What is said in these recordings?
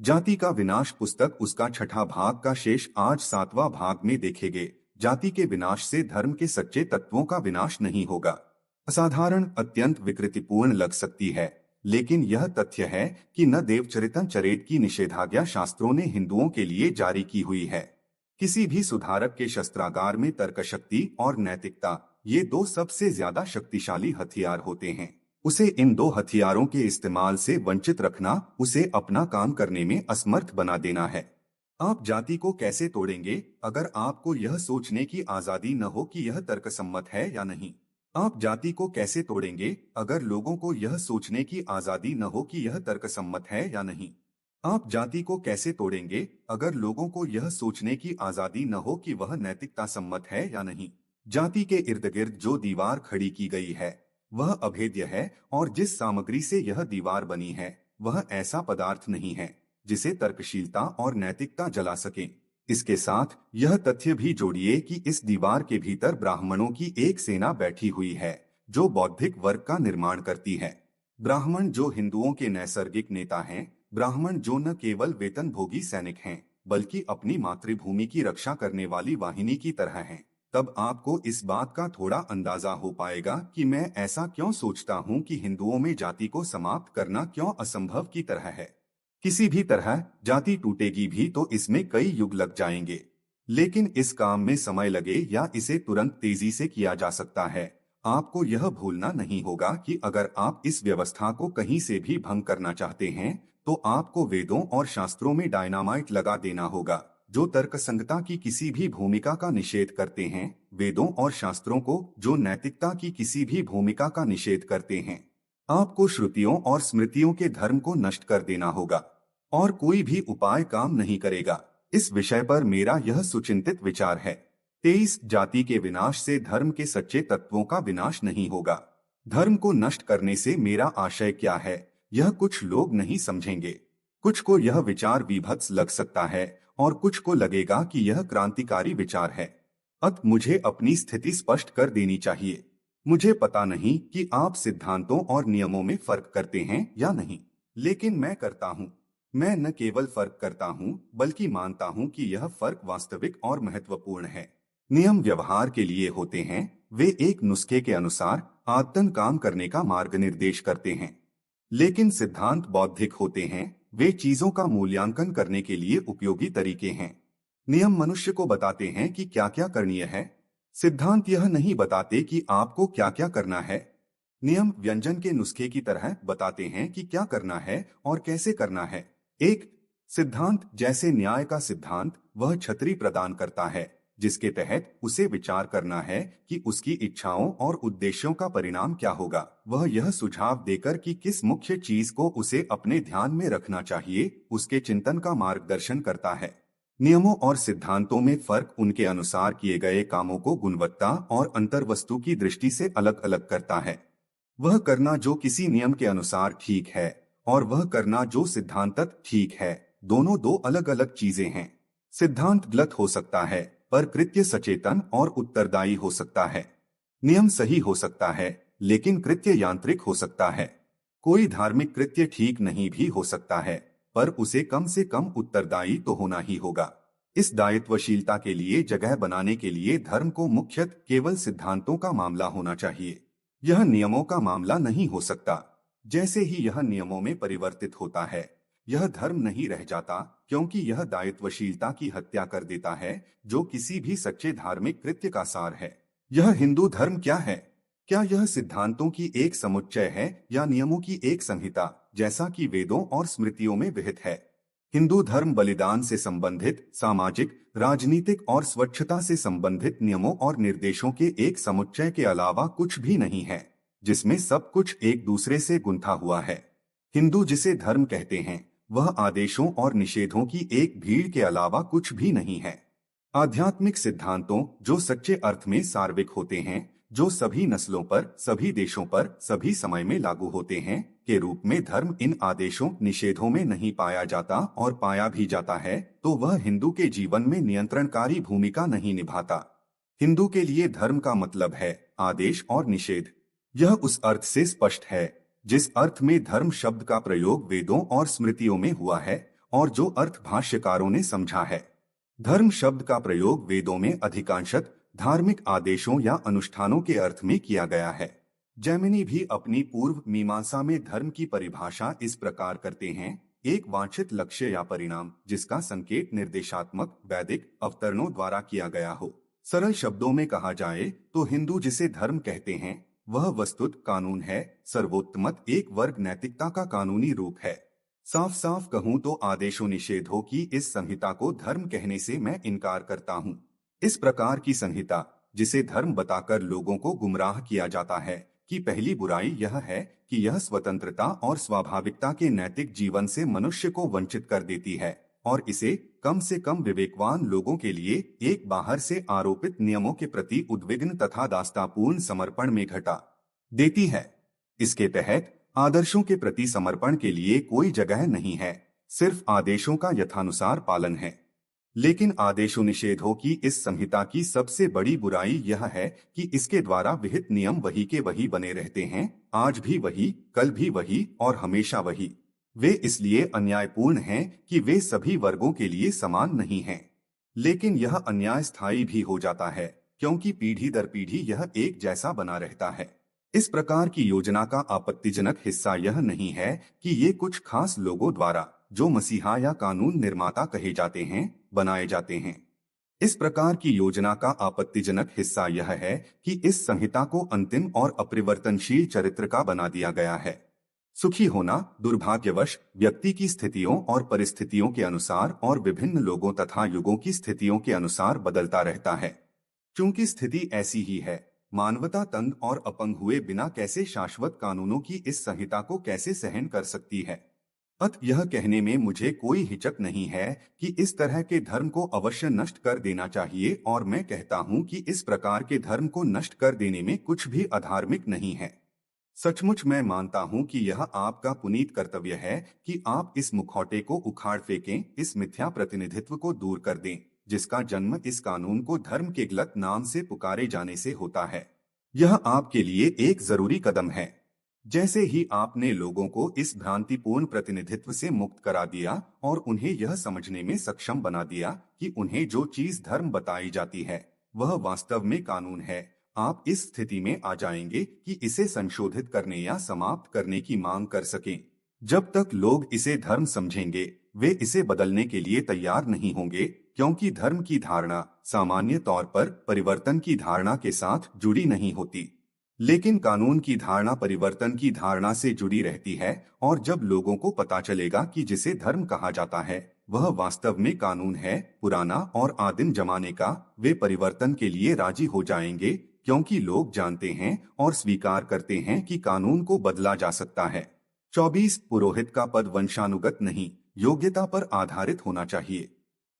जाति का विनाश पुस्तक उसका छठा भाग का शेष आज सातवां भाग में देखेंगे। जाति के विनाश से धर्म के सच्चे तत्वों का विनाश नहीं होगा। असाधारण, अत्यंत विकृतिपूर्ण लग सकती है, लेकिन यह तथ्य है कि न देवचरितन चरेत की निषेधाज्ञा शास्त्रों ने हिंदुओं के लिए जारी की हुई है। किसी भी सुधारक के शस्त्रागार में तर्कशक्ति और नैतिकता, ये दो सबसे ज्यादा शक्तिशाली हथियार होते हैं। उसे इन दो हथियारों के इस्तेमाल से वंचित रखना उसे अपना काम करने में असमर्थ बना देना है। आप जाति को कैसे तोड़ेंगे अगर आपको यह सोचने की आजादी न हो कि यह तर्कसम्मत है या नहीं? आप जाति को कैसे तोड़ेंगे अगर लोगों को यह सोचने की आजादी न हो कि यह तर्कसम्मत है या नहीं? आप जाति को कैसे तोड़ेंगे अगर लोगों को यह सोचने की आजादी न हो कि वह नैतिकता सम्मत है या नहीं? जाति के इर्द गिर्द जो दीवार खड़ी की गई है वह अभेद्य है, और जिस सामग्री से यह दीवार बनी है वह ऐसा पदार्थ नहीं है जिसे तर्कशीलता और नैतिकता जला सके। इसके साथ यह तथ्य भी जोड़िए कि इस दीवार के भीतर ब्राह्मणों की एक सेना बैठी हुई है जो बौद्धिक वर्ग का निर्माण करती है। ब्राह्मण जो हिंदुओं के नैसर्गिक नेता हैं, ब्राह्मण जो न केवल वेतनभोगी सैनिक हैं बल्कि अपनी मातृभूमि की रक्षा करने वाली वाहिनी की तरह हैं। तब आपको इस बात का थोड़ा अंदाजा हो पाएगा कि मैं ऐसा क्यों सोचता हूं कि हिंदुओं में जाति को समाप्त करना क्यों असंभव की तरह है। किसी भी तरह जाति टूटेगी भी तो इसमें कई युग लग जाएंगे, लेकिन इस काम में समय लगे या इसे तुरंत तेजी से किया जा सकता है। आपको यह भूलना नहीं होगा कि अगर आप इस व्यवस्था को कहीं से भी भंग करना चाहते हैं तो आपको वेदों और शास्त्रों में डायनामाइट लगा देना होगा जो तर्कसंगता की किसी भी भूमिका का निषेध करते हैं, वेदों और शास्त्रों को जो नैतिकता की किसी भी भूमिका का निषेध करते हैं। आपको श्रुतियों और स्मृतियों के धर्म को नष्ट कर देना होगा, और कोई भी उपाय काम नहीं करेगा। इस विषय पर मेरा यह सुचिंतित विचार है। 23 जाति के विनाश से धर्म के सच्चे तत्वों का विनाश नहीं होगा। धर्म को नष्ट करने से मेरा आशय क्या है, यह कुछ लोग नहीं समझेंगे। कुछ को यह विचार विभत्स लग सकता है और कुछ को लगेगा कि यह क्रांतिकारी विचार है। अतः मुझे अपनी स्थिति स्पष्ट कर देनी चाहिए। मुझे पता नहीं कि आप सिद्धांतों और नियमों में फर्क करते हैं या नहीं, लेकिन मैं करता हूँ। मैं न केवल फर्क करता हूँ बल्कि मानता हूँ कि यह फर्क वास्तविक और महत्वपूर्ण है। नियम व्यवहार के लिए होते हैं, वे एक नुस्खे के अनुसार आदतन काम करने का मार्ग निर्देश करते हैं, लेकिन सिद्धांत बौद्धिक होते हैं, वे चीजों का मूल्यांकन करने के लिए उपयोगी तरीके हैं। नियम मनुष्य को बताते हैं कि क्या क्या करणीय है, सिद्धांत यह नहीं बताते कि आपको क्या क्या करना है। नियम व्यंजन के नुस्खे की तरह बताते हैं कि क्या करना है और कैसे करना है। एक सिद्धांत जैसे न्याय का सिद्धांत वह छतरी प्रदान करता है जिसके तहत उसे विचार करना है कि उसकी इच्छाओं और उद्देश्यों का परिणाम क्या होगा। वह यह सुझाव देकर कि किस मुख्य चीज को उसे अपने ध्यान में रखना चाहिए, उसके चिंतन का मार्गदर्शन करता है। नियमों और सिद्धांतों में फर्क उनके अनुसार किए गए कामों को गुणवत्ता और अंतर्वस्तु की दृष्टि से अलग अलग करता है। वह करना जो किसी नियम के अनुसार ठीक है और वह करना जो सिद्धांतत ठीक है, दोनों दो अलग अलग चीजें हैं। सिद्धांत गलत हो सकता है पर कृत्य सचेतन और उत्तरदायी हो सकता है। नियम सही हो सकता है लेकिन कृत्य यांत्रिक हो सकता है। कोई धार्मिक कृत्य ठीक नहीं भी हो सकता है पर उसे कम से कम उत्तरदायी तो होना ही होगा। इस दायित्वशीलता के लिए जगह बनाने के लिए धर्म को मुख्यतः केवल सिद्धांतों का मामला होना चाहिए। यह नियमों का मामला नहीं हो सकता। जैसे ही यह नियमों में परिवर्तित होता है यह धर्म नहीं रह जाता, क्योंकि यह दायित्वशीलता की हत्या कर देता है जो किसी भी सच्चे धार्मिक कृत्य का सार है। यह हिंदू धर्म क्या है? क्या यह सिद्धांतों की एक समुच्चय है या नियमों की एक संहिता, जैसा कि वेदों और स्मृतियों में विहित है? हिंदू धर्म बलिदान से संबंधित सामाजिक, राजनीतिक और स्वच्छता से संबंधित नियमों और निर्देशों के एक समुच्चय के अलावा कुछ भी नहीं है, जिसमें सब कुछ एक दूसरे से गुंथा हुआ है। हिंदू जिसे धर्म कहते हैं वह आदेशों और निषेधों की एक भीड़ के अलावा कुछ भी नहीं है। आध्यात्मिक सिद्धांतों जो सच्चे अर्थ में सार्वत्रिक होते हैं, जो सभी नस्लों पर, सभी देशों पर, सभी समय में लागू होते हैं, के रूप में धर्म इन आदेशों निषेधों में नहीं पाया जाता, और पाया भी जाता है तो वह हिंदू के जीवन में नियंत्रणकारी भूमिका नहीं निभाता। हिंदू के लिए धर्म का मतलब है आदेश और निषेध। यह उस अर्थ से स्पष्ट है जिस अर्थ में धर्म शब्द का प्रयोग वेदों और स्मृतियों में हुआ है, और जो अर्थ भाष्यकारों ने समझा है। धर्म शब्द का प्रयोग वेदों में अधिकांशत धार्मिक आदेशों या अनुष्ठानों के अर्थ में किया गया है। जैमिनी भी अपनी पूर्व मीमांसा में धर्म की परिभाषा इस प्रकार करते हैं: एक वांछित लक्ष्य या परिणाम जिसका संकेत निर्देशात्मक वैदिक अवतरणों द्वारा किया गया हो। सरल शब्दों में कहा जाए तो हिंदू जिसे धर्म कहते हैं वह वस्तुत कानून है, सर्वोत्तमत एक वर्ग नैतिकता का कानूनी रूप है। साफ साफ कहूं तो आदेशों निषेधों की इस संहिता को धर्म कहने से मैं इनकार करता हूं। इस प्रकार की संहिता जिसे धर्म बताकर लोगों को गुमराह किया जाता है कि पहली बुराई यह है कि यह स्वतंत्रता और स्वाभाविकता के नैतिक जीवन से मनुष्य को वंचित कर देती है और इसे कम से कम विवेकवान लोगों के लिए एक बाहर से आरोपित नियमों के प्रति उद्विग्न तथा दास्तापूर्ण समर्पण में घटा देती है। इसके तहत आदर्शों के प्रति समर्पण के लिए कोई जगह नहीं है, सिर्फ आदेशों का यथानुसार पालन है। लेकिन आदेशों निषेधों की इस संहिता की सबसे बड़ी बुराई यह है कि इसके द्वारा विहित नियम वही के वही बने रहते हैं, आज भी वही, कल भी वही और हमेशा वही। वे इसलिए अन्यायपूर्ण हैं कि वे सभी वर्गों के लिए समान नहीं हैं। लेकिन यह अन्याय स्थायी भी हो जाता है क्योंकि पीढ़ी दर पीढ़ी यह एक जैसा बना रहता है। इस प्रकार की योजना का आपत्तिजनक हिस्सा यह नहीं है कि ये कुछ खास लोगों द्वारा, जो मसीहा या कानून निर्माता कहे जाते हैं, बनाए जाते हैं। इस प्रकार की योजना का आपत्तिजनक हिस्सा यह है कि इस संहिता को अंतिम और अपरिवर्तनशील चरित्र का बना दिया गया है। सुखी होना दुर्भाग्यवश व्यक्ति की स्थितियों और परिस्थितियों के अनुसार और विभिन्न लोगों तथा युगों की स्थितियों के अनुसार बदलता रहता है। चूंकि स्थिति ऐसी ही है, मानवता तंग और अपंग हुए बिना कैसे शाश्वत कानूनों की इस संहिता को कैसे सहन कर सकती है। अतः यह कहने में मुझे कोई हिचक नहीं है कि इस तरह के धर्म को अवश्य नष्ट कर देना चाहिए, और मैं कहता हूं कि इस प्रकार के धर्म को नष्ट कर देने में कुछ भी अधार्मिक नहीं है। सचमुच मैं मानता हूं कि यह आपका पुनीत कर्तव्य है कि आप इस मुखौटे को उखाड़ फेंकें, इस मिथ्या प्रतिनिधित्व को दूर कर दें जिसका जन्म इस कानून को धर्म के गलत नाम से पुकारे जाने से होता है। यह आपके लिए एक जरूरी कदम है। जैसे ही आपने लोगों को इस भ्रांतिपूर्ण प्रतिनिधित्व से मुक्त करा दिया और उन्हें यह समझने में सक्षम बना दिया कि उन्हें जो चीज धर्म बताई जाती है वह वास्तव में कानून है, आप इस स्थिति में आ जाएंगे कि इसे संशोधित करने या समाप्त करने की मांग कर सकें। जब तक लोग इसे धर्म समझेंगे वे इसे बदलने के लिए तैयार नहीं होंगे, क्योंकि धर्म की धारणा सामान्य तौर पर परिवर्तन की धारणा के साथ जुड़ी नहीं होती, लेकिन कानून की धारणा परिवर्तन की धारणा से जुड़ी रहती है। और जब लोगों को पता चलेगा कि जिसे धर्म कहा जाता है वह वास्तव में कानून है, पुराना और आदिम जमाने का, वे परिवर्तन के लिए राजी हो जाएंगे, क्योंकि लोग जानते हैं और स्वीकार करते हैं कि कानून को बदला जा सकता है। 24 पुरोहित का पद वंशानुगत नहीं, योग्यता पर आधारित होना चाहिए।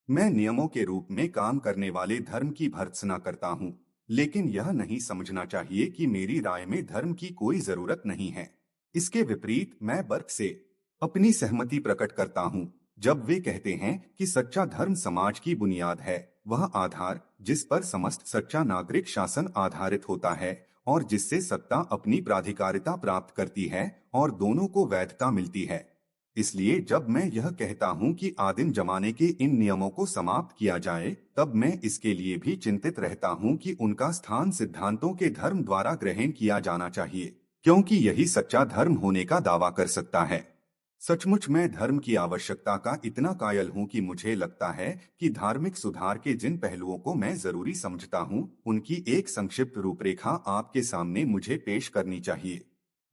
मैं नियमों के रूप में काम करने वाले धर्म की भर्त्सना करता हूँ, लेकिन यह नहीं समझना चाहिए कि मेरी राय में धर्म की कोई जरूरत नहीं है। इसके विपरीत मैं बर्क से अपनी सहमति प्रकट करता हूँ जब वे कहते हैं कि सच्चा धर्म समाज की बुनियाद है, वह आधार जिस पर समस्त सच्चा नागरिक शासन आधारित होता है और जिससे सत्ता अपनी प्राधिकारिता प्राप्त करती है और दोनों को वैधता मिलती है। इसलिए जब मैं यह कहता हूं कि आदिम जमाने के इन नियमों को समाप्त किया जाए, तब मैं इसके लिए भी चिंतित रहता हूं कि उनका स्थान सिद्धांतों के धर्म द्वारा ग्रहण किया जाना चाहिए, क्योंकि यही सच्चा धर्म होने का दावा कर सकता है। सचमुच मैं धर्म की आवश्यकता का इतना कायल हूं कि मुझे लगता है कि धार्मिक सुधार के जिन पहलुओं को मैं जरूरी समझता हूं, उनकी एक संक्षिप्त रूपरेखा आपके सामने मुझे पेश करनी चाहिए।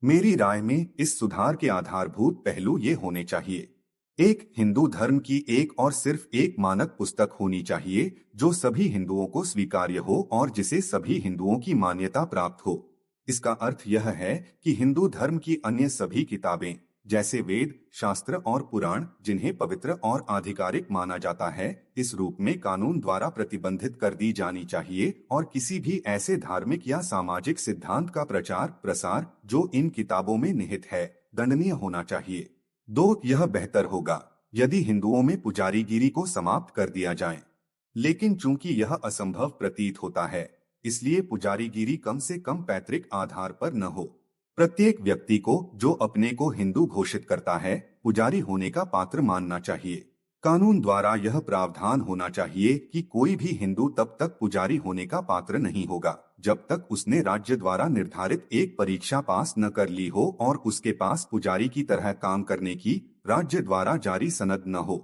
मेरी राय में इस सुधार के आधारभूत पहलू ये होने चाहिए: एक, हिंदू धर्म की एक और सिर्फ एक मानक पुस्तक होनी चाहिए जो सभी हिंदुओं को स्वीकार्य हो और जिसे सभी हिंदुओं की मान्यता प्राप्त हो। इसका अर्थ यह है कि हिंदू धर्म की अन्य सभी किताबें जैसे वेद, शास्त्र और पुराण, जिन्हें पवित्र और आधिकारिक माना जाता है, इस रूप में कानून द्वारा प्रतिबंधित कर दी जानी चाहिए और किसी भी ऐसे धार्मिक या सामाजिक सिद्धांत का प्रचार प्रसार जो इन किताबों में निहित है दंडनीय होना चाहिए। 2, यह बेहतर होगा यदि हिंदुओं में पुजारीगिरी को समाप्त कर दिया जाए, लेकिन चूंकि यह असंभव प्रतीत होता है, इसलिए पुजारीगिरी कम से कम पैतृक आधार पर न हो। प्रत्येक व्यक्ति को जो अपने को हिंदू घोषित करता है पुजारी होने का पात्र मानना चाहिए। कानून द्वारा यह प्रावधान होना चाहिए कि कोई भी हिंदू तब तक पुजारी होने का पात्र नहीं होगा जब तक उसने राज्य द्वारा निर्धारित एक परीक्षा पास न कर ली हो और उसके पास पुजारी की तरह काम करने की राज्य द्वारा जारी सनद न हो।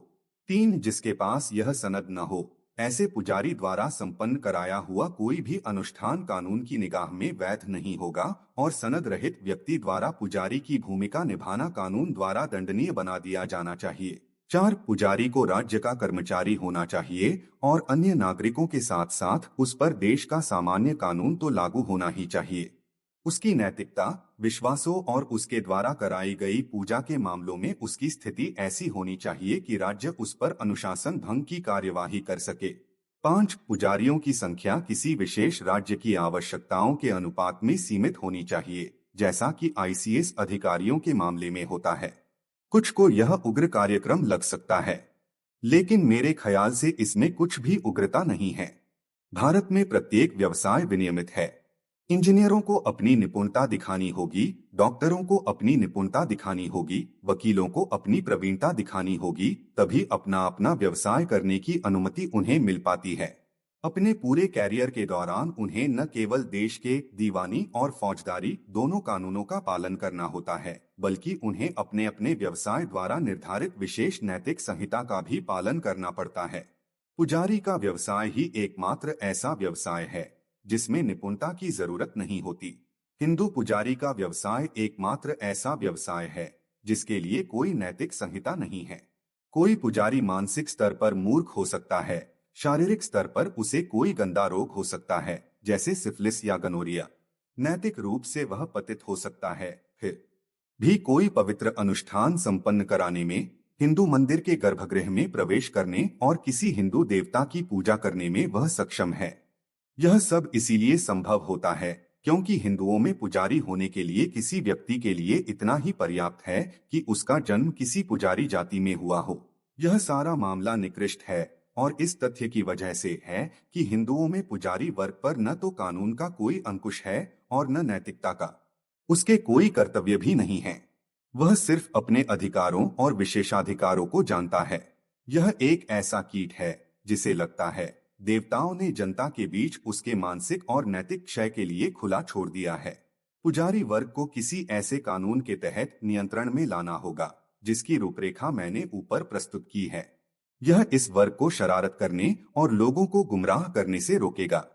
3, जिसके पास यह सनद न हो, ऐसे पुजारी द्वारा संपन्न कराया हुआ कोई भी अनुष्ठान कानून की निगाह में वैध नहीं होगा और सनद रहित व्यक्ति द्वारा पुजारी की भूमिका निभाना कानून द्वारा दंडनीय बना दिया जाना चाहिए। 4, पुजारी को राज्य का कर्मचारी होना चाहिए और अन्य नागरिकों के साथ साथ उस पर देश का सामान्य कानून तो लागू होना ही चाहिए। उसकी नैतिकता, विश्वासों और उसके द्वारा कराई गई पूजा के मामलों में उसकी स्थिति ऐसी होनी चाहिए कि राज्य उस पर अनुशासन भंग की कार्यवाही कर सके। 5, पुजारियों की संख्या किसी विशेष राज्य की आवश्यकताओं के अनुपात में सीमित होनी चाहिए, जैसा कि आईसीएस अधिकारियों के मामले में होता है। कुछ को यह उग्र कार्यक्रम लग सकता है, लेकिन मेरे ख्याल से इसमें कुछ भी उग्रता नहीं है। भारत में प्रत्येक व्यवसाय विनियमित है। इंजीनियरों को अपनी निपुणता दिखानी होगी, डॉक्टरों को अपनी निपुणता दिखानी होगी, वकीलों को अपनी प्रवीणता दिखानी होगी, तभी अपना अपना व्यवसाय करने की अनुमति उन्हें मिल पाती है। अपने पूरे कैरियर के दौरान उन्हें न केवल देश के दीवानी और फौजदारी दोनों कानूनों का पालन करना होता है, बल्कि उन्हें अपने अपने व्यवसाय द्वारा निर्धारित विशेष नैतिक संहिता का भी पालन करना पड़ता है। पुजारी का व्यवसाय ही एकमात्र ऐसा व्यवसाय है जिसमें निपुणता की जरूरत नहीं होती। हिंदू पुजारी का व्यवसाय एकमात्र ऐसा व्यवसाय है जिसके लिए कोई नैतिक संहिता नहीं है। कोई पुजारी मानसिक स्तर पर मूर्ख हो सकता है, शारीरिक स्तर पर उसे कोई गंदा रोग हो सकता है जैसे सिफिलिस या गनोरिया। नैतिक रूप से वह पतित हो सकता है, फिर भी कोई पवित्र अनुष्ठान संपन्न कराने में, हिंदू मंदिर के गर्भगृह में प्रवेश करने और किसी हिंदू देवता की पूजा करने में वह सक्षम है। यह सब इसीलिए संभव होता है क्योंकि हिंदुओं में पुजारी होने के लिए किसी व्यक्ति के लिए इतना ही पर्याप्त है कि उसका जन्म किसी पुजारी जाति में हुआ हो। यह सारा मामला निकृष्ट है और इस तथ्य की वजह से है कि हिंदुओं में पुजारी वर्ग पर न तो कानून का कोई अंकुश है और न नैतिकता का। उसके कोई कर्तव्य भी नहीं है। वह सिर्फ अपने अधिकारों और विशेषाधिकारों को जानता है। यह एक ऐसा कीट है जिसे लगता है देवताओं ने जनता के बीच उसके मानसिक और नैतिक क्षय के लिए खुला छोड़ दिया है। पुजारी वर्ग को किसी ऐसे कानून के तहत नियंत्रण में लाना होगा जिसकी रूपरेखा मैंने ऊपर प्रस्तुत की है। यह इस वर्ग को शरारत करने और लोगों को गुमराह करने से रोकेगा।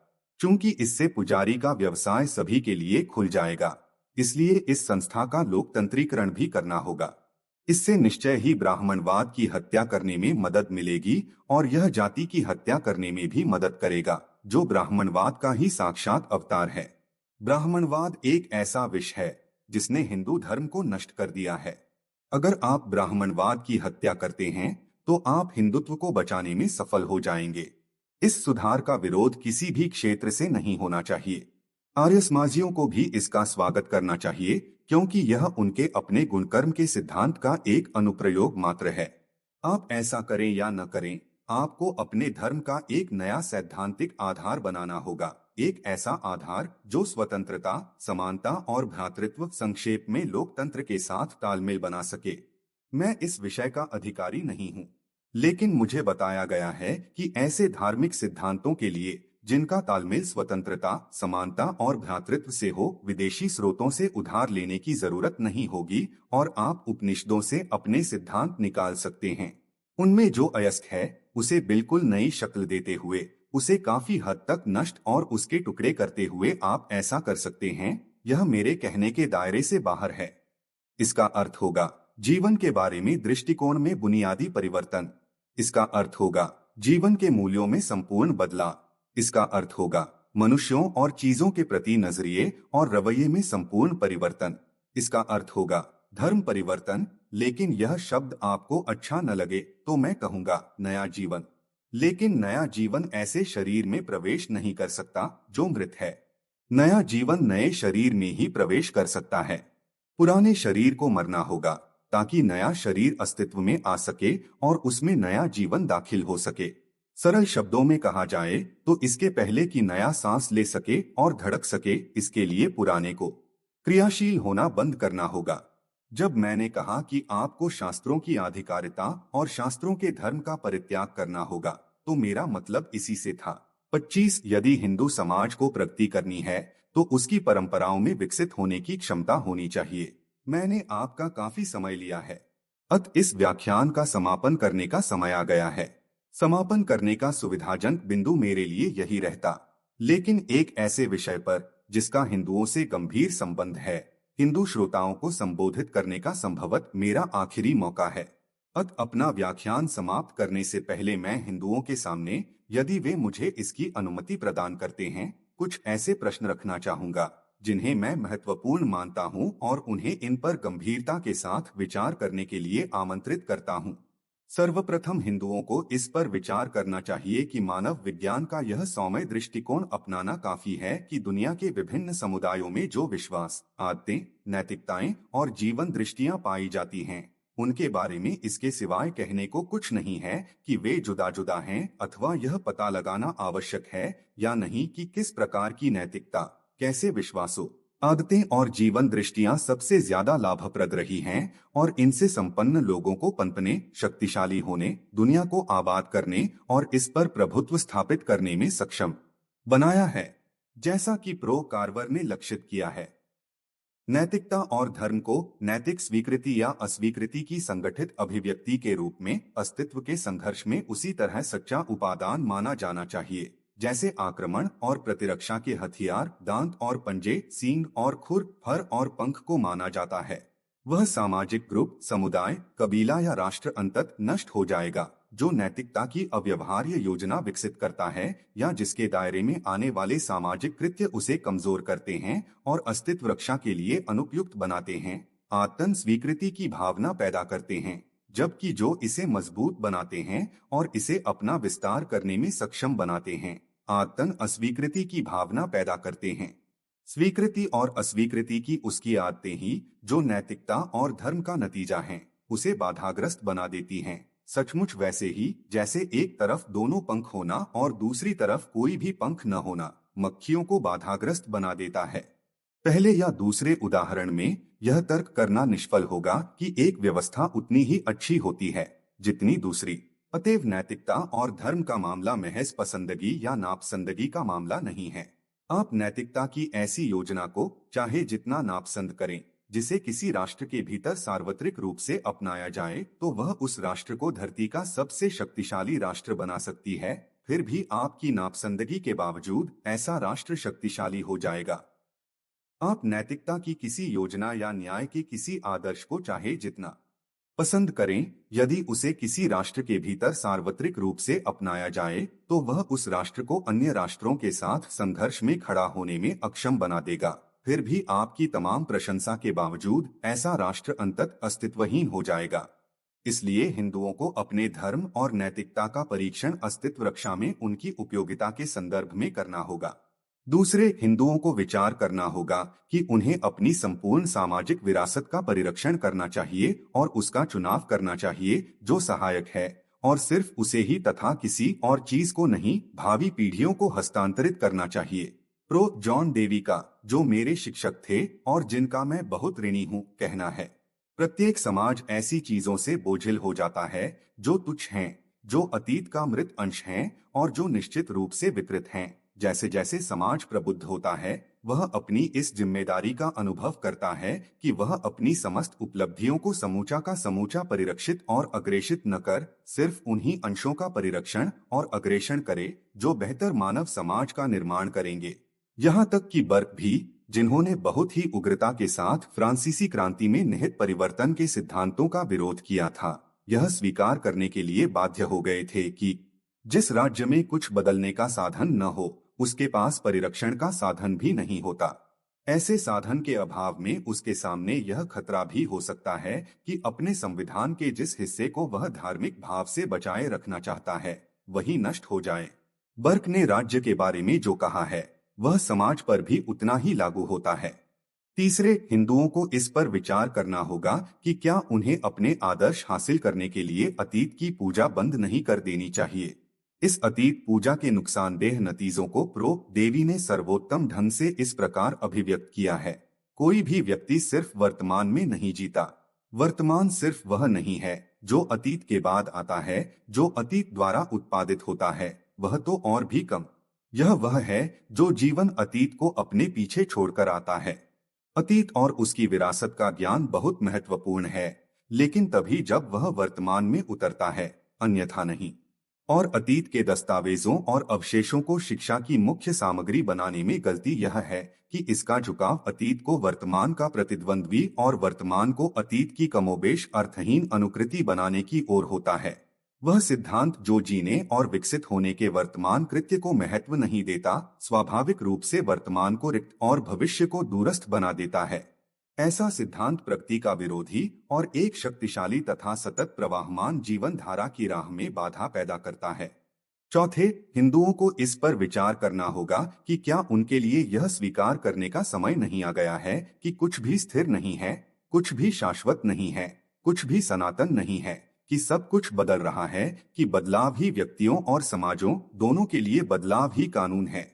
चूंकि इससे पुजारी का व्यवसाय सभी के लिए खुल जाएगा, इसलिए इस संस्था का लोकतंत्रीकरण भी करना होगा। इससे निश्चय ही ब्राह्मणवाद की हत्या करने में मदद मिलेगी और यह जाति की हत्या करने में भी मदद करेगा, जो ब्राह्मणवाद का ही साक्षात अवतार है। ब्राह्मणवाद एक ऐसा विष है जिसने हिंदू धर्म को नष्ट कर दिया है। अगर आप ब्राह्मणवाद की हत्या करते हैं तो आप हिंदुत्व को बचाने में सफल हो जाएंगे। इस सुधार का विरोध किसी भी क्षेत्र से नहीं होना चाहिए। आर्य समाजियों को भी इसका स्वागत करना चाहिए क्योंकि यह उनके अपने गुणकर्म के सिद्धांत का एक अनुप्रयोग मात्र है। आप ऐसा करें या न करें, आपको अपने धर्म का एक नया सैद्धांतिक आधार बनाना होगा, एक ऐसा आधार जो स्वतंत्रता, समानता और भ्रातृत्व, संक्षेप में लोकतंत्र के साथ तालमेल बना सके। मैं इस विषय का अधिकारी नहीं हूँ, लेकिन मुझे बताया गया है कि ऐसे धार्मिक सिद्धांतों के लिए जिनका तालमेल स्वतंत्रता, समानता और भ्रातृत्व से हो, विदेशी स्रोतों से उधार लेने की जरूरत नहीं होगी और आप उपनिषदों से अपने सिद्धांत निकाल सकते हैं। उनमें जो अयस्क है उसे बिल्कुल नई शक्ल देते हुए, उसे काफी हद तक नष्ट और उसके टुकड़े करते हुए आप ऐसा कर सकते हैं। यह मेरे कहने के दायरे से बाहर है। इसका अर्थ होगा जीवन के बारे में दृष्टिकोण में बुनियादी परिवर्तन। इसका अर्थ होगा जीवन के मूल्यों में संपूर्ण बदलाव। इसका अर्थ होगा मनुष्यों और चीजों के प्रति नजरिए और रवैये में संपूर्ण परिवर्तन। इसका अर्थ होगा धर्म परिवर्तन। लेकिन यह शब्द आपको अच्छा न लगे तो मैं कहूंगा नया जीवन। लेकिन नया जीवन ऐसे शरीर में प्रवेश नहीं कर सकता जो मृत है। नया जीवन नए शरीर में ही प्रवेश कर सकता है। पुराने शरीर को मरना होगा ताकि नया शरीर अस्तित्व में आ सके और उसमें नया जीवन दाखिल हो सके। सरल शब्दों में कहा जाए तो इसके पहले कि नया सांस ले सके और धड़क सके, इसके लिए पुराने को क्रियाशील होना बंद करना होगा। जब मैंने कहा कि आपको शास्त्रों की आधिकारिता और शास्त्रों के धर्म का परित्याग करना होगा, तो मेरा मतलब इसी से था। 25 यदि हिंदू समाज को प्रगति करनी है, तो उसकी परंपराओं में विकसित होने की क्षमता होनी चाहिए। मैंने आपका काफी समय लिया है। अत इस व्याख्यान का समापन करने का समय आ गया है। समापन करने का सुविधाजनक बिंदु मेरे लिए यही रहता, लेकिन एक ऐसे विषय पर जिसका हिंदुओं से गंभीर संबंध है, हिंदू श्रोताओं को संबोधित करने का संभवत मेरा आखिरी मौका है। अत अपना व्याख्यान समाप्त करने से पहले मैं हिंदुओं के सामने, यदि वे मुझे इसकी अनुमति प्रदान करते हैं, कुछ ऐसे प्रश्न रखना चाहूंगा जिन्हें मैं महत्वपूर्ण मानता हूं और उन्हें इन पर गंभीरता के साथ विचार करने के लिए आमंत्रित करता हूं। सर्वप्रथम हिंदुओं को इस पर विचार करना चाहिए कि मानव विज्ञान का यह सौम्य दृष्टिकोण अपनाना काफी है कि दुनिया के विभिन्न समुदायों में जो विश्वास, आदतें, नैतिकताएं और जीवन दृष्टियां पाई जाती हैं, उनके बारे में इसके सिवाय कहने को कुछ नहीं है कि वे जुदा जुदा हैं, अथवा यह पता लगाना आवश्यक है या नहीं कि किस प्रकार की नैतिकता, कैसे विश्वासों, आदतें और जीवन दृष्टियां सबसे ज्यादा लाभप्रद रही हैं और इनसे संपन्न लोगों को पनपने, शक्तिशाली होने, दुनिया को आबाद करने और इस पर प्रभुत्व स्थापित करने में सक्षम बनाया है, जैसा कि प्रो कार्वर ने लक्षित किया है। नैतिकता और धर्म को नैतिक स्वीकृति या अस्वीकृति की संगठित अभिव्यक्ति के रूप में अस्तित्व के संघर्ष में उसी तरह सच्चा उपादान माना जाना चाहिए जैसे आक्रमण और प्रतिरक्षा के हथियार, दांत और पंजे, सींग और खुर, फर और पंख को माना जाता है। वह सामाजिक ग्रुप, समुदाय, कबीला या राष्ट्र अंततः नष्ट हो जाएगा जो नैतिकता की अव्यवहार्य योजना विकसित करता है या जिसके दायरे में आने वाले सामाजिक कृत्य उसे कमजोर करते हैं और अस्तित्व रक्षा के लिए अनुपयुक्त बनाते हैं, आत्म स्वीकृति की भावना पैदा करते हैं, जबकि जो इसे मजबूत बनाते हैं और इसे अपना विस्तार करने में सक्षम बनाते हैं, आत्म अस्वीकृति की भावना पैदा करते हैं। स्वीकृति और अस्वीकृति की उसकी आदतें ही, जो नैतिकता और धर्म का नतीजा हैं, उसे बाधाग्रस्त बना देती हैं, सचमुच वैसे ही जैसे एक तरफ दोनों पंख होना और दूसरी तरफ कोई भी पंख न होना मक्खियों को बाधाग्रस्त बना देता है। पहले या दूसरे उदाहरण में यह तर्क करना निष्फल होगा कि एक व्यवस्था उतनी ही अच्छी होती है जितनी दूसरी। अतएव नैतिकता और धर्म का मामला महज पसंदगी या नापसंदगी का मामला नहीं है। आप नैतिकता की ऐसी योजना को चाहे जितना नापसंद करें, जिसे किसी राष्ट्र के भीतर सार्वत्रिक रूप से अपनाया जाए तो वह उस राष्ट्र को धरती का सबसे शक्तिशाली राष्ट्र बना सकती है, फिर भी आपकी नापसंदगी के बावजूद ऐसा राष्ट्र शक्तिशाली हो जाएगा। आप नैतिकता की किसी योजना या न्याय के किसी आदर्श को चाहे जितना पसंद करें, यदि उसे किसी राष्ट्र के भीतर सार्वत्रिक रूप से अपनाया जाए तो वह उस राष्ट्र को अन्य राष्ट्रों के साथ संघर्ष में खड़ा होने में अक्षम बना देगा। फिर भी आपकी तमाम प्रशंसा के बावजूद ऐसा राष्ट्र अंततः अस्तित्वहीन हो जाएगा। इसलिए हिंदुओं को अपने धर्म और नैतिकता का परीक्षण अस्तित्व रक्षा में उनकी उपयोगिता के संदर्भ में करना होगा। दूसरे, हिंदुओं को विचार करना होगा कि उन्हें अपनी संपूर्ण सामाजिक विरासत का परिरक्षण करना चाहिए और उसका चुनाव करना चाहिए जो सहायक है, और सिर्फ उसे ही तथा किसी और चीज को नहीं भावी पीढ़ियों को हस्तांतरित करना चाहिए। प्रो जॉन डेवी का, जो मेरे शिक्षक थे और जिनका मैं बहुत ऋणी हूँ, कहना है, प्रत्येक समाज ऐसी चीजों से बोझिल हो जाता है जो तुच्छ हैं, जो अतीत का मृत अंश हैं और जो निश्चित रूप से विकृत हैं। जैसे जैसे समाज प्रबुद्ध होता है, वह अपनी इस जिम्मेदारी का अनुभव करता है कि वह अपनी समस्त उपलब्धियों को समूचा का समूचा परिरक्षित और अग्रेषित न कर सिर्फ उन्हीं अंशों का परिरक्षण और अग्रेषण करे जो बेहतर मानव समाज का निर्माण करेंगे। यहाँ तक कि बर्क भी, जिन्होंने बहुत ही उग्रता के साथ फ्रांसीसी क्रांति में निहित परिवर्तन के सिद्धांतों का विरोध किया था, यह स्वीकार करने के लिए बाध्य हो गए थे कि जिस राज्य में कुछ बदलने का साधन न हो, उसके पास परिरक्षण का साधन भी नहीं होता। ऐसे साधन के अभाव में उसके सामने यह खतरा भी हो सकता है कि अपने संविधान के जिस हिस्से को वह धार्मिक भाव से बचाए रखना चाहता है, वही नष्ट हो जाए। बर्क ने राज्य के बारे में जो कहा है, वह समाज पर भी उतना ही लागू होता है। तीसरे, हिंदुओं को इस पर विचार करना होगा कि क्या उन्हें अपने आदर्श हासिल करने के लिए अतीत की पूजा बंद नहीं कर देनी चाहिए। इस अतीत पूजा के नुकसानदेह नतीजों को प्रो देवी ने सर्वोत्तम ढंग से इस प्रकार अभिव्यक्त किया है, कोई भी व्यक्ति सिर्फ वर्तमान में नहीं जीता, वर्तमान सिर्फ वह नहीं है जो अतीत के बाद आता है, जो अतीत द्वारा उत्पादित होता है, वह तो और भी कम। यह वह है जो जीवन अतीत को अपने पीछे छोड़कर आता है। अतीत और उसकी विरासत का ज्ञान बहुत महत्वपूर्ण है, लेकिन तभी जब वह वर्तमान में उतरता है, अन्यथा नहीं। और अतीत के दस्तावेजों और अवशेषों को शिक्षा की मुख्य सामग्री बनाने में गलती यह है कि इसका झुकाव अतीत को वर्तमान का प्रतिद्वंद्वी और वर्तमान को अतीत की कमोबेश अर्थहीन अनुकृति बनाने की ओर होता है। वह सिद्धांत जो जीने और विकसित होने के वर्तमान कृत्य को महत्व नहीं देता, स्वाभाविक रूप से वर्तमान को रिक्त और भविष्य को दूरस्थ बना देता है। ऐसा सिद्धांत प्रगति का विरोधी और एक शक्तिशाली तथा सतत प्रवाहमान जीवन धारा की राह में बाधा पैदा करता है। चौथे, हिंदुओं को इस पर विचार करना होगा कि क्या उनके लिए यह स्वीकार करने का समय नहीं आ गया है कि कुछ भी स्थिर नहीं है, कुछ भी शाश्वत नहीं है, कुछ भी सनातन नहीं है, कि सब कुछ बदल रहा है, कि बदलाव ही व्यक्तियों और समाजों दोनों के लिए बदलाव ही कानून है।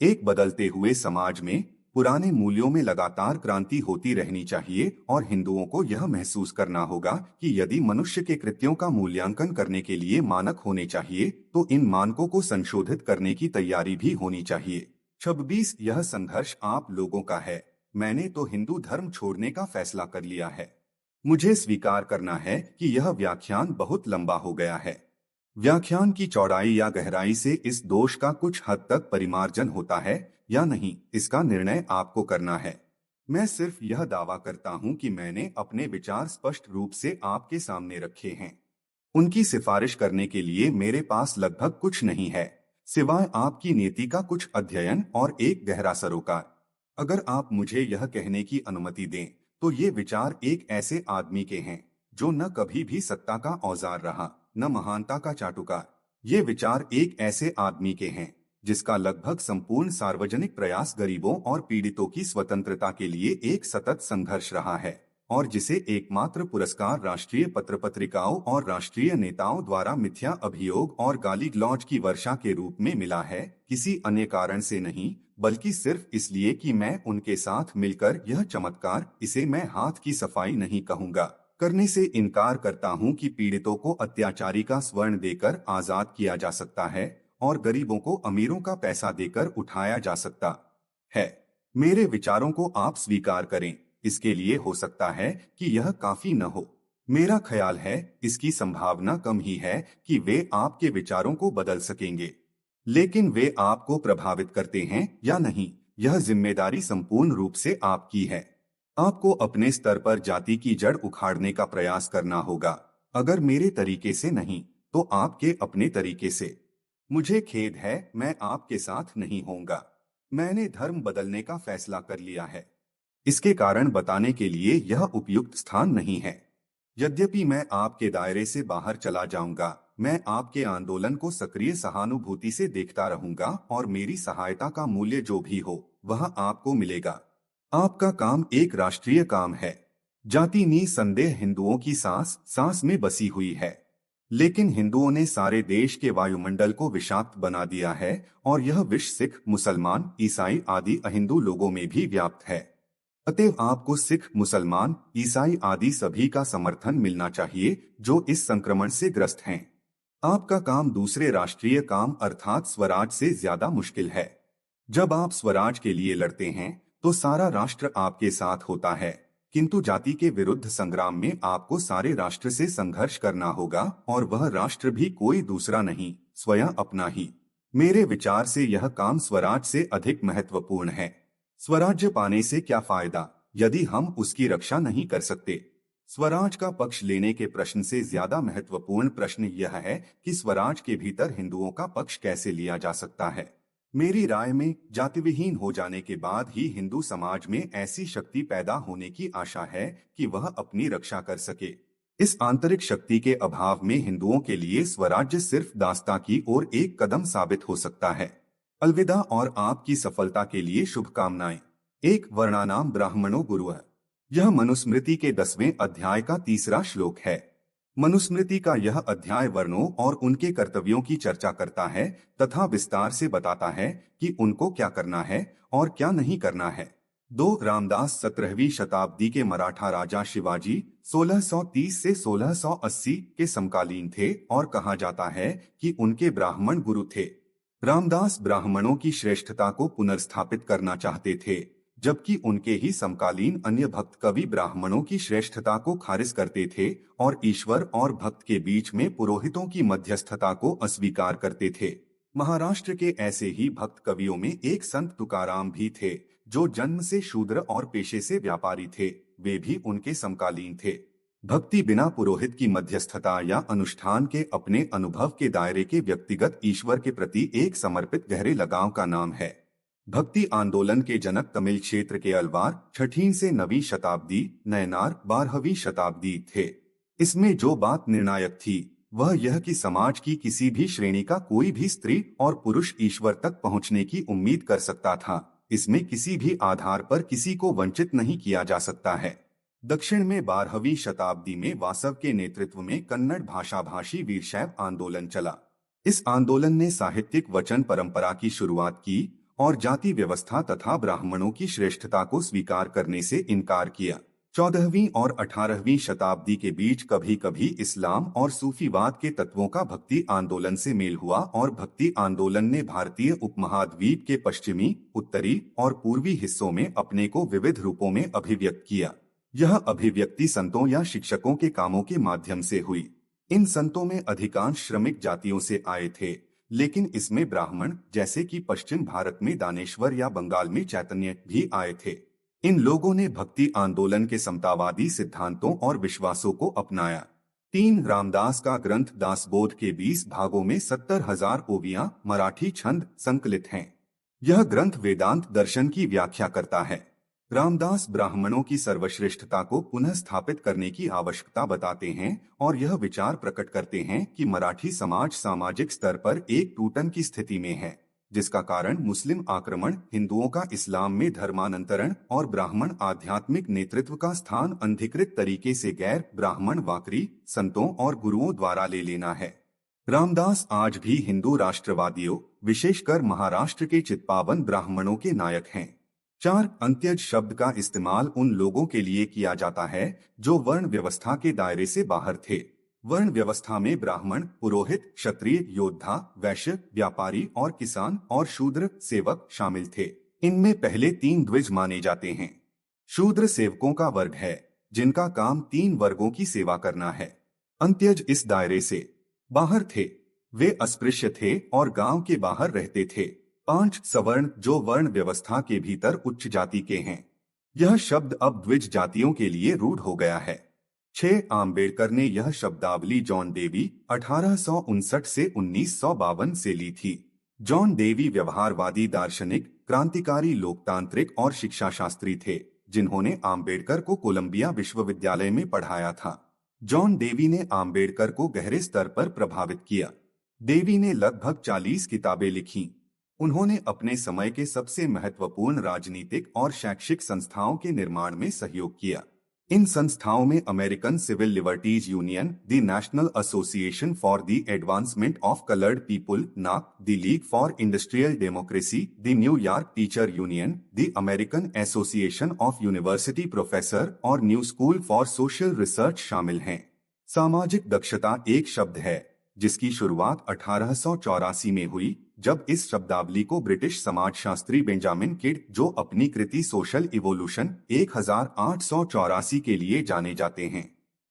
एक बदलते हुए समाज में पुराने मूल्यों में लगातार क्रांति होती रहनी चाहिए और हिंदुओं को यह महसूस करना होगा कि यदि मनुष्य के कृत्यों का मूल्यांकन करने के लिए मानक होने चाहिए तो इन मानकों को संशोधित करने की तैयारी भी होनी चाहिए। 26, यह संघर्ष आप लोगों का है। मैंने तो हिंदू धर्म छोड़ने का फैसला कर लिया है। मुझे स्वीकार करना है कि यह व्याख्यान बहुत लंबा हो गया है। व्याख्यान की चौड़ाई या गहराई से इस दोष का कुछ हद तक परिमार्जन होता है या नहीं, इसका निर्णय आपको करना है। मैं सिर्फ यह दावा करता हूं कि मैंने अपने विचार स्पष्ट रूप से आपके सामने रखे हैं। उनकी सिफारिश करने के लिए मेरे पास लगभग कुछ नहीं है, सिवाय आपकी नीति का कुछ अध्ययन और एक गहरा सरोकार। अगर आप मुझे यह कहने की अनुमति दें, तो ये विचार एक ऐसे आदमी के हैं जो न कभी भी सत्ता का औजार रहा, न महानता का चाटुकार। ये विचार एक ऐसे आदमी के हैं जिसका लगभग संपूर्ण सार्वजनिक प्रयास गरीबों और पीड़ितों की स्वतंत्रता के लिए एक सतत संघर्ष रहा है और जिसे एकमात्र पुरस्कार राष्ट्रीय पत्र पत्रिकाओं और राष्ट्रीय नेताओं द्वारा मिथ्या अभियोग और गाली गलौज की वर्षा के रूप में मिला है, किसी अन्य कारण से नहीं, बल्कि सिर्फ इसलिए कि मैं उनके साथ मिलकर यह चमत्कार, इसे मैं हाथ की सफाई नहीं कहूँगा, करने से इनकार करता हूं कि पीड़ितों को अत्याचारी का स्वर्ण देकर आजाद किया जा सकता है और गरीबों को अमीरों का पैसा देकर उठाया जा सकता है। मेरे विचारों को आप स्वीकार करें, इसके लिए हो सकता है कि यह काफी न हो। मेरा ख्याल है इसकी संभावना कम ही है कि वे आपके विचारों को बदल सकेंगे, लेकिन वे आपको प्रभावित करते हैं या नहीं, यह जिम्मेदारी संपूर्ण रूप से आपकी है। आपको अपने स्तर पर जाति की जड़ उखाड़ने का प्रयास करना होगा, अगर मेरे तरीके से नहीं तो आपके अपने तरीके से। मुझे खेद है, मैं आपके साथ नहीं होऊंगा। मैंने धर्म बदलने का फैसला कर लिया है। इसके कारण बताने के लिए यह उपयुक्त स्थान नहीं है। यद्यपि मैं आपके दायरे से बाहर चला जाऊंगा, मैं आपके आंदोलन को सक्रिय सहानुभूति से देखता रहूंगा और मेरी सहायता का मूल्य जो भी हो वह आपको मिलेगा। आपका काम एक राष्ट्रीय काम है। जाति निसंदेह हिंदुओं की सांस सांस में बसी हुई है, लेकिन हिंदुओं ने सारे देश के वायुमंडल को विषाक्त बना दिया है और यह विष सिख, मुसलमान, ईसाई आदि अहिंदू लोगों में भी व्याप्त है। अतएव आपको सिख, मुसलमान, ईसाई आदि सभी का समर्थन मिलना चाहिए जो इस संक्रमण से ग्रस्त हैं। आपका काम दूसरे राष्ट्रीय काम अर्थात स्वराज से ज्यादा मुश्किल है। जब आप स्वराज के लिए लड़ते हैं तो सारा राष्ट्र आपके साथ होता है, किंतु जाति के विरुद्ध संग्राम में आपको सारे राष्ट्र से संघर्ष करना होगा और वह राष्ट्र भी कोई दूसरा नहीं, स्वयं अपना ही। मेरे विचार से यह काम स्वराज से अधिक महत्वपूर्ण है। स्वराज्य पाने से क्या फायदा यदि हम उसकी रक्षा नहीं कर सकते? स्वराज का पक्ष लेने के प्रश्न से ज्यादा महत्वपूर्ण प्रश्न यह है कि स्वराज के भीतर हिंदुओं का पक्ष कैसे लिया जा सकता है। मेरी राय में जातिविहीन हो जाने के बाद ही हिंदू समाज में ऐसी शक्ति पैदा होने की आशा है कि वह अपनी रक्षा कर सके। इस आंतरिक शक्ति के अभाव में हिंदुओं के लिए स्वराज्य सिर्फ दास्तां की ओर एक कदम साबित हो सकता है। अलविदा और आपकी सफलता के लिए शुभकामनाएं। एक वर्णानाम ब्राह्मणो गुरुः। यह मनुस्मृति के 10वें अध्याय का 3रा श्लोक है। मनुस्मृति का यह अध्याय वर्णों और उनके कर्तव्यों की चर्चा करता है तथा विस्तार से बताता है कि उनको क्या करना है और क्या नहीं करना है। दो रामदास 17वीं शताब्दी के मराठा राजा शिवाजी 1630 से 1680 के समकालीन थे और कहा जाता है कि उनके ब्राह्मण गुरु थे। रामदास ब्राह्मणों की श्रेष्ठता को पुनर्स्थापित करना चाहते थे, जबकि उनके ही समकालीन अन्य भक्त कवि ब्राह्मणों की श्रेष्ठता को खारिज करते थे और ईश्वर और भक्त के बीच में पुरोहितों की मध्यस्थता को अस्वीकार करते थे। महाराष्ट्र के ऐसे ही भक्त कवियों में एक संत तुकाराम भी थे, जो जन्म से शूद्र और पेशे से व्यापारी थे। वे भी उनके समकालीन थे। भक्ति बिना पुरोहित की मध्यस्थता या अनुष्ठान के अपने अनुभव के दायरे के व्यक्तिगत ईश्वर के प्रति एक समर्पित गहरे लगाव का नाम है। भक्ति आंदोलन के जनक तमिल क्षेत्र के अलवार 6वीं से 9वीं शताब्दी, नयनार 12वीं शताब्दी थे। इसमें जो बात निर्णायक थी वह यह कि समाज की किसी भी श्रेणी का कोई भी स्त्री और पुरुष ईश्वर तक पहुंचने की उम्मीद कर सकता था। इसमें किसी भी आधार पर किसी को वंचित नहीं किया जा सकता है। दक्षिण में 12वीं शताब्दी में वासव के नेतृत्व में कन्नड़ भाषाभाषी वीरशैव आंदोलन चला। इस आंदोलन ने साहित्यिक वचन परंपरा की शुरुआत की और जाति व्यवस्था तथा ब्राह्मणों की श्रेष्ठता को स्वीकार करने से इनकार किया। 14वीं और 18वीं शताब्दी के बीच कभी कभी इस्लाम और सूफीवाद के तत्वों का भक्ति आंदोलन से मेल हुआ और भक्ति आंदोलन ने भारतीय उपमहाद्वीप के पश्चिमी, उत्तरी और पूर्वी हिस्सों में अपने को विविध रूपों में अभिव्यक्त किया। यह अभिव्यक्ति संतों या शिक्षकों के कामों के माध्यम से हुई। इन संतों में अधिकांश श्रमिक जातियों से आए थे, लेकिन इसमें ब्राह्मण जैसे कि पश्चिम भारत में दानेश्वर या बंगाल में चैतन्य भी आए थे। इन लोगों ने भक्ति आंदोलन के समतावादी सिद्धांतों और विश्वासों को अपनाया। 3 रामदास का ग्रंथ दासबोध के 20 भागों में 70,000 ओवियां मराठी छंद संकलित हैं। यह ग्रंथ वेदांत दर्शन की व्याख्या करता है। रामदास ब्राह्मणों की सर्वश्रेष्ठता को पुनः स्थापित करने की आवश्यकता बताते हैं और यह विचार प्रकट करते हैं कि मराठी समाज सामाजिक स्तर पर एक टूटन की स्थिति में है, जिसका कारण मुस्लिम आक्रमण, हिंदुओं का इस्लाम में धर्मांतरण और ब्राह्मण आध्यात्मिक नेतृत्व का स्थान अनधिकृत तरीके से गैर ब्राह्मण वाकरी संतों और गुरुओं द्वारा ले लेना है। रामदास आज भी हिंदू राष्ट्रवादियों, विशेषकर महाराष्ट्र के चित्पावन ब्राह्मणों के नायक हैं। 4 अंत्यज शब्द का इस्तेमाल उन लोगों के लिए किया जाता है जो वर्ण व्यवस्था के दायरे से बाहर थे। वर्ण व्यवस्था में ब्राह्मण, पुरोहित, क्षत्रिय, योद्धा, वैश्य, व्यापारी और किसान और शूद्र सेवक शामिल थे। इनमें पहले 3 द्विज माने जाते हैं। शूद्र सेवकों का वर्ग है जिनका काम 3 वर्गों की सेवा करना है। अंत्यज इस दायरे से बाहर थे। वे अस्पृश्य थे और गांव के बाहर रहते थे। 5 सवर्ण जो वर्ण व्यवस्था के भीतर उच्च जाति के हैं। यह शब्द अब द्विज जातियों के लिए रूढ़ हो गया है। 6 आम्बेडकर ने यह शब्दावली जॉन डेवी 1859 से 1952 से ली थी। जॉन डेवी व्यवहारवादी दार्शनिक, क्रांतिकारी लोकतांत्रिक और शिक्षाशास्त्री थे, जिन्होंने आम्बेडकर को कोलंबिया विश्वविद्यालय में पढ़ाया था। जॉन डेवी ने आम्बेडकर को गहरे स्तर पर प्रभावित किया। डेवी ने लगभग 40 किताबें लिखीं। उन्होंने अपने समय के सबसे महत्वपूर्ण राजनीतिक और शैक्षिक संस्थाओं के निर्माण में सहयोग किया। इन संस्थाओं में American Civil Liberties Union, the National Association for the Advancement of Colored People नाक, the League for Industrial Democracy, the New York Teacher Union, the American Association of University Professor और New School for Social Research शामिल हैं। सामाजिक दक्षता एक शब्द है जिसकी शुरुआत 1884 में हुई, जब इस शब्दावली को ब्रिटिश समाजशास्त्री बेंजामिन किड, जो अपनी कृति सोशल इवोल्यूशन 1884 के लिए जाने जाते हैं,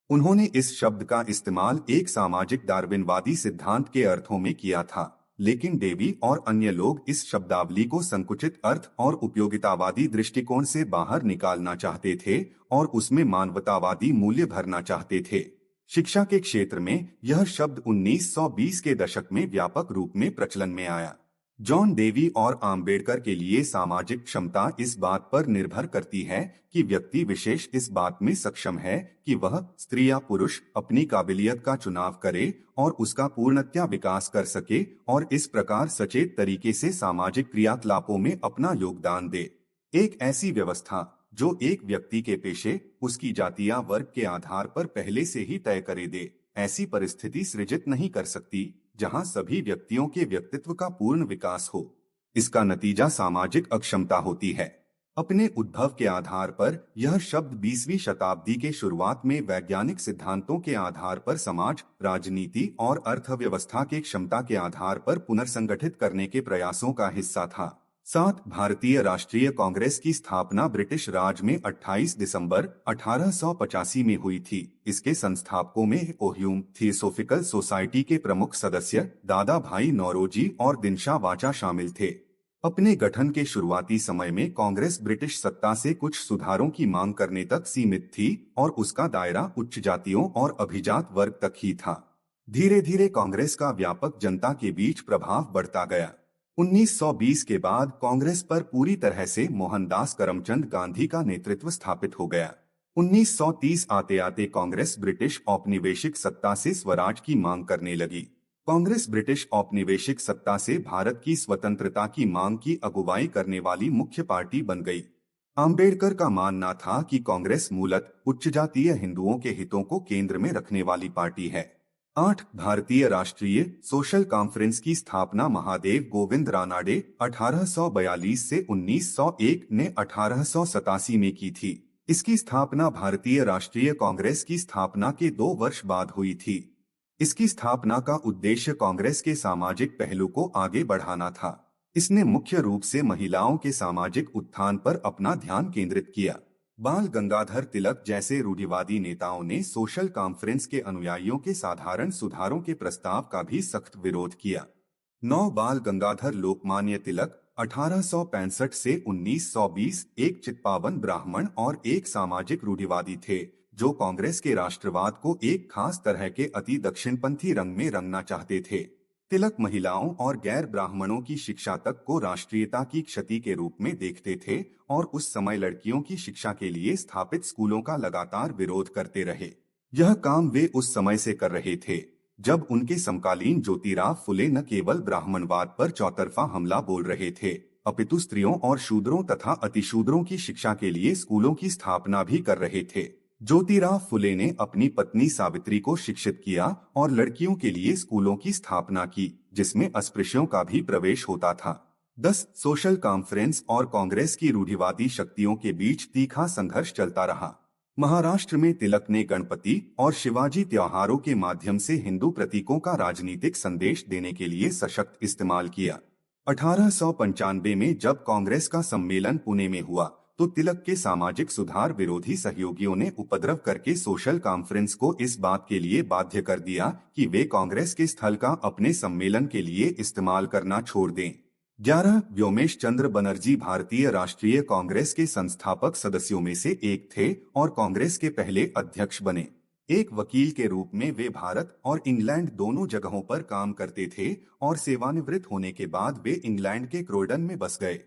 उन्होंने इस शब्द का इस्तेमाल एक सामाजिक डार्विनवादी सिद्धांत के अर्थों में किया था। लेकिन डेवी और अन्य लोग इस शब्दावली को संकुचित अर्थ और उपयोगितावादी दृष्टिकोण से बाहर निकालना चाहते थे और उसमें मानवतावादी मूल्य भरना चाहते थे। शिक्षा के क्षेत्र में यह शब्द 1920 के दशक में व्यापक रूप में प्रचलन में आया। जॉन डेवी और आम्बेडकर के लिए सामाजिक क्षमता इस बात पर निर्भर करती है कि व्यक्ति विशेष इस बात में सक्षम है कि वह स्त्री या पुरुष अपनी काबिलियत का चुनाव करे और उसका पूर्णतया विकास कर सके और इस प्रकार सचेत तरीके से सामाजिक क्रियाकलापों में अपना योगदान दे। एक ऐसी व्यवस्था जो एक व्यक्ति के पेशे, उसकी जाति या वर्ग के आधार पर पहले से ही तय करे दे, ऐसी परिस्थिति सृजित नहीं कर सकती जहां सभी व्यक्तियों के व्यक्तित्व का पूर्ण विकास हो। इसका नतीजा सामाजिक अक्षमता होती है। अपने उद्भव के आधार पर यह शब्द 20वीं शताब्दी के शुरुआत में वैज्ञानिक सिद्धांतों के आधार पर समाज, राजनीति और अर्थव्यवस्था के क्षमता के आधार पर पुनर्संगठित करने के प्रयासों का हिस्सा था। 7 भारतीय राष्ट्रीय कांग्रेस की स्थापना ब्रिटिश राज में 28 दिसंबर 1885 में हुई थी। इसके संस्थापकों में ओह्यूम थियोसॉफिकल सोसाइटी के प्रमुख सदस्य दादा भाई नौरोजी और दिनशा वाचा शामिल थे। अपने गठन के शुरुआती समय में कांग्रेस ब्रिटिश सत्ता से कुछ सुधारों की मांग करने तक सीमित थी और उसका दायरा उच्च जातियों और अभिजात वर्ग तक ही था। धीरे धीरे कांग्रेस का व्यापक जनता के बीच प्रभाव बढ़ता गया। 1920 के बाद कांग्रेस पर पूरी तरह से मोहनदास करमचंद गांधी का नेतृत्व स्थापित हो गया। 1930 आते आते कांग्रेस ब्रिटिश औपनिवेशिक सत्ता से स्वराज की मांग करने लगी। कांग्रेस ब्रिटिश औपनिवेशिक सत्ता से भारत की स्वतंत्रता की मांग की अगुवाई करने वाली मुख्य पार्टी बन गई। आम्बेडकर का मानना था कि कांग्रेस मूलतः उच्च जातीय हिंदुओं के हितों को केंद्र में रखने वाली पार्टी है। 8 भारतीय राष्ट्रीय सोशल कॉन्फ्रेंस की स्थापना महादेव गोविंद रानाडे 1842 से 1901 ने 1887 में की थी। इसकी स्थापना भारतीय राष्ट्रीय कांग्रेस की स्थापना के 2 वर्ष बाद हुई थी। इसकी स्थापना का उद्देश्य कांग्रेस के सामाजिक पहलू को आगे बढ़ाना था। इसने मुख्य रूप से महिलाओं के सामाजिक उत्थान पर अपना ध्यान केंद्रित किया। बाल गंगाधर तिलक जैसे रूढ़िवादी नेताओं ने सोशल कॉन्फ्रेंस के अनुयायियों के साधारण सुधारों के प्रस्ताव का भी सख्त विरोध किया। 9 बाल गंगाधर लोकमान्य तिलक 1865 से 1920 एक चित्पावन ब्राह्मण और एक सामाजिक रूढ़िवादी थे जो कांग्रेस के राष्ट्रवाद को एक खास तरह के अति दक्षिणपंथी रंग में रंगना चाहते थे। तिलक महिलाओं और गैर ब्राह्मणों की शिक्षा तक को राष्ट्रीयता की क्षति के रूप में देखते थे और उस समय लड़कियों की शिक्षा के लिए स्थापित स्कूलों का लगातार विरोध करते रहे। यह काम वे उस समय से कर रहे थे जब उनके समकालीन ज्योतिराव फुले न केवल ब्राह्मणवाद पर चौतरफा हमला बोल रहे थे, अपितु स्त्रियों और शूद्रों तथा अतिशूद्रों की शिक्षा के लिए स्कूलों की स्थापना भी कर रहे थे। ज्योतिराव फुले ने अपनी पत्नी सावित्री को शिक्षित किया और लड़कियों के लिए स्कूलों की स्थापना की जिसमें अस्पृश्यों का भी प्रवेश होता था। 10 सोशल कॉन्फ्रेंस और कांग्रेस की रूढ़िवादी शक्तियों के बीच तीखा संघर्ष चलता रहा। महाराष्ट्र में तिलक ने गणपति और शिवाजी त्योहारों के माध्यम से हिंदू प्रतीकों का राजनीतिक संदेश देने के लिए सशक्त इस्तेमाल किया। 1895 में जब कांग्रेस का सम्मेलन पुणे में हुआ तो तिलक के सामाजिक सुधार विरोधी सहयोगियों ने उपद्रव करके सोशल कॉन्फ्रेंस को इस बात के लिए बाध्य कर दिया कि वे कांग्रेस के स्थल का अपने सम्मेलन के लिए इस्तेमाल करना छोड़ दें। 11 व्योमेश चंद्र बनर्जी भारतीय राष्ट्रीय कांग्रेस के संस्थापक सदस्यों में से एक थे और कांग्रेस के पहले अध्यक्ष बने। एक वकील के रूप में वे भारत और इंग्लैंड दोनों जगहों पर काम करते थे और सेवानिवृत्त होने के बाद वे इंग्लैंड के क्रोडन में बस गए।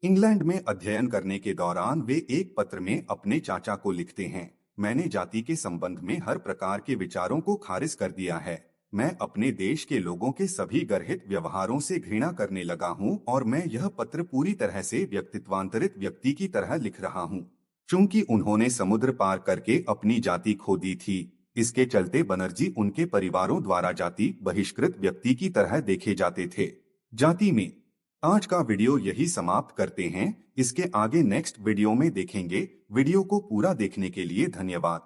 इंग्लैंड में अध्ययन करने के दौरान वे एक पत्र में अपने चाचा को लिखते हैं, मैंने जाति के संबंध में हर प्रकार के विचारों को खारिज कर दिया है। मैं अपने देश के लोगों के सभी गर्हित व्यवहारों से घृणा करने लगा हूं और मैं यह पत्र पूरी तरह से व्यक्तित्वांतरित व्यक्ति की तरह लिख रहा हूं। चूंकि उन्होंने समुद्र पार करके अपनी जाति खो दी थी, इसके चलते बनर्जी उनके परिवारों द्वारा जाति बहिष्कृत व्यक्ति की तरह देखे जाते थे। जाति में आज का वीडियो यही समाप्त करते हैं। इसके आगे नेक्स्ट वीडियो में देखेंगे। वीडियो को पूरा देखने के लिए धन्यवाद।